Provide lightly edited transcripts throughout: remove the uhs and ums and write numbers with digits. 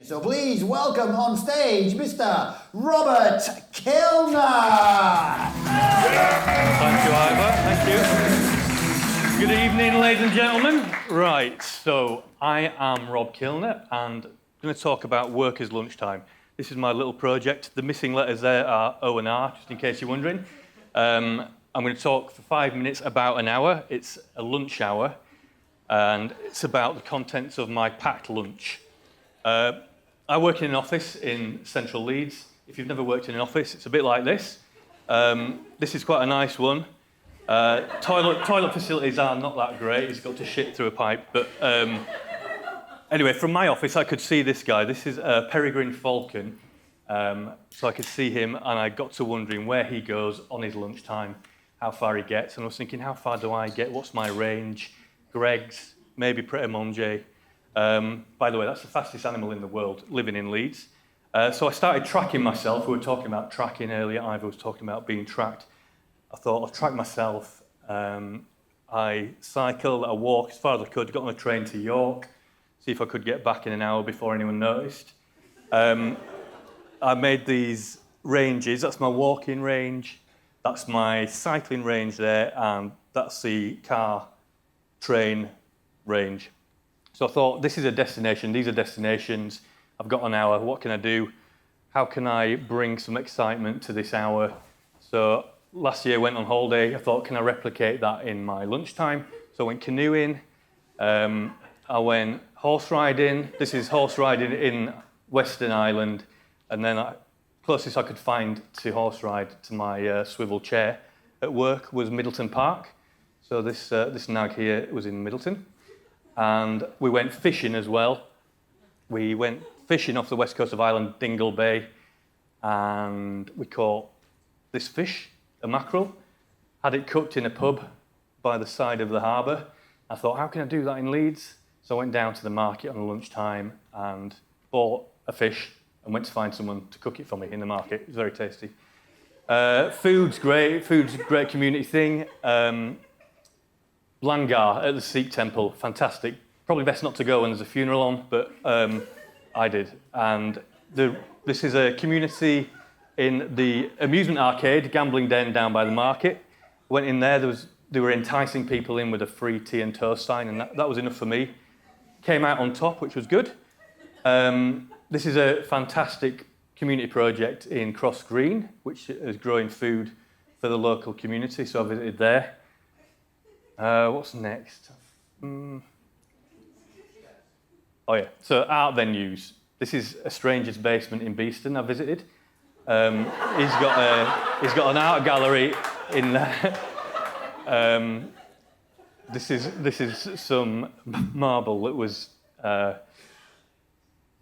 So please welcome on stage Mr. Robert Kilner. Thank you, Ivor. Thank you. Good evening, ladies and gentlemen. Right, so I am Rob Kilner, and I'm going to talk about Workers' Lunchtime. This is my little project. The missing letters there are O and R, just in case you're wondering. I'm going to talk for 5 minutes, about an hour. It's a lunch hour, and it's about the contents of my packed lunch. I work in an office in central Leeds. If you've never worked in an office, it's a bit like this. This is quite a nice one. Toilet facilities are not that great. He's got to shit through a pipe. But anyway, from my office, I could see this guy. This is a peregrine falcon. So I could see him, and I got to wondering where he goes on his lunchtime, how far he gets. And I was thinking, how far do I get? What's my range? Greg's, maybe Pret-a-Manger. By the way, that's the fastest animal in the world, living in Leeds. So I started tracking myself. We were talking about tracking earlier. Ivor was talking about being tracked. I thought, I'll track myself. I cycled, I walked as far as I could, got on a train to York, see if I could get back in an hour before anyone noticed. I made these ranges. That's my walking range. That's my cycling range there, and that's the car, train range. So I thought, this is a destination, these are destinations, I've got an hour, what can I do? How can I bring some excitement to this hour? So last year I went on holiday, I thought, can I replicate that in my lunchtime? So I went canoeing, I went horse riding. This is horse riding in Western Ireland, and then closest I could find to horse ride to my swivel chair at work was Middleton Park. So this nag here was in Middleton. And we went fishing as well. We went fishing off the west coast of Ireland, Dingle Bay, and we caught this fish, a mackerel, had it cooked in a pub by the side of the harbour. I thought, how can I do that in Leeds? So I went down to the market on lunchtime and bought a fish and went to find someone to cook it for me in the market. It was very tasty. Food's great. Food's a great community thing. Langar at the Sikh temple, fantastic. Probably best not to go when there's a funeral on, but I did. And this is a community in the amusement arcade, gambling den down by the market. Went in there, they were enticing people in with a free tea and toast sign, and that was enough for me. Came out on top, which was good. This is a fantastic community project in Cross Green, which is growing food for the local community, so I visited there. What's next? Oh yeah, so art venues. This is a stranger's basement in Beeston I visited. He's got an art gallery in there. This is some marble that was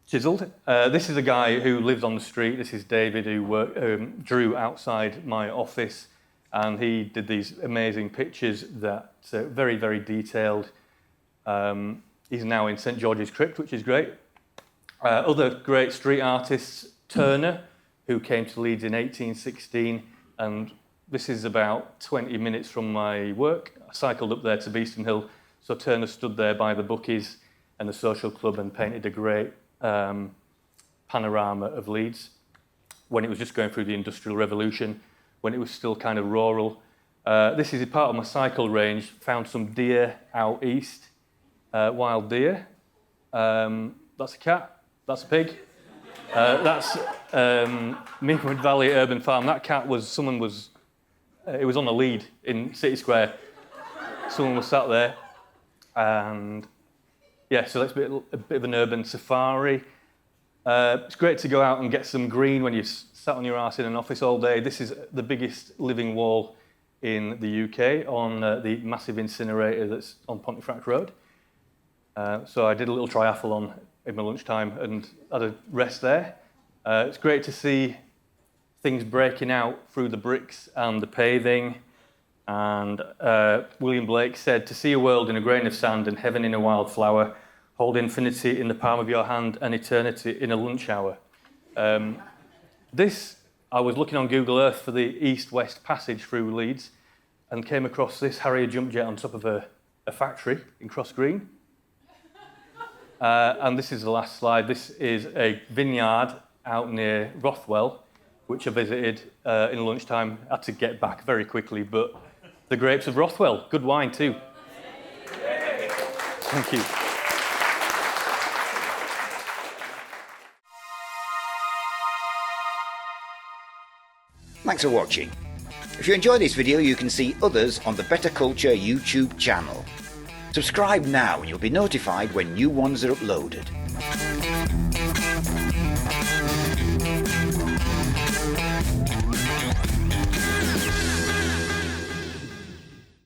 chiselled. This is a guy who lives on the street. This is David, who drew outside my office. And he did these amazing pictures that very, very detailed. He's now in St George's Crypt, which is great. Other great street artists, Turner, who came to Leeds in 1816, and this is about 20 minutes from my work. I cycled up there to Beeston Hill, so Turner stood there by the bookies and the social club and painted a great panorama of Leeds when it was just going through the Industrial Revolution, when it was still kind of rural. This is a part of my cycle range. Found some deer out east, wild deer. That's a cat, that's a pig. That's Meanwood Valley Urban Farm. That cat it was on a lead in City Square. Someone was sat there. And yeah, so that's a bit of an urban safari. It's great to go out and get some green when you're sat on your arse in an office all day. This is the biggest living wall in the UK on the massive incinerator that's on Pontefract Road. So I did a little triathlon in my lunchtime and had a rest there. It's great to see things breaking out through the bricks and the paving. And William Blake said, to see a world in a grain of sand and heaven in a wildflower, hold infinity in the palm of your hand and eternity in a lunch hour. I was looking on Google Earth for the east-west passage through Leeds and came across this Harrier jump jet on top of a factory in Cross Green. And this is the last slide. This is a vineyard out near Rothwell, which I visited in lunchtime. I had to get back very quickly, but the grapes of Rothwell, good wine too. Thank you. Thanks for watching. If you enjoyed this video, you can see others on the Bettakultcha YouTube channel. Subscribe now and you'll be notified when new ones are uploaded.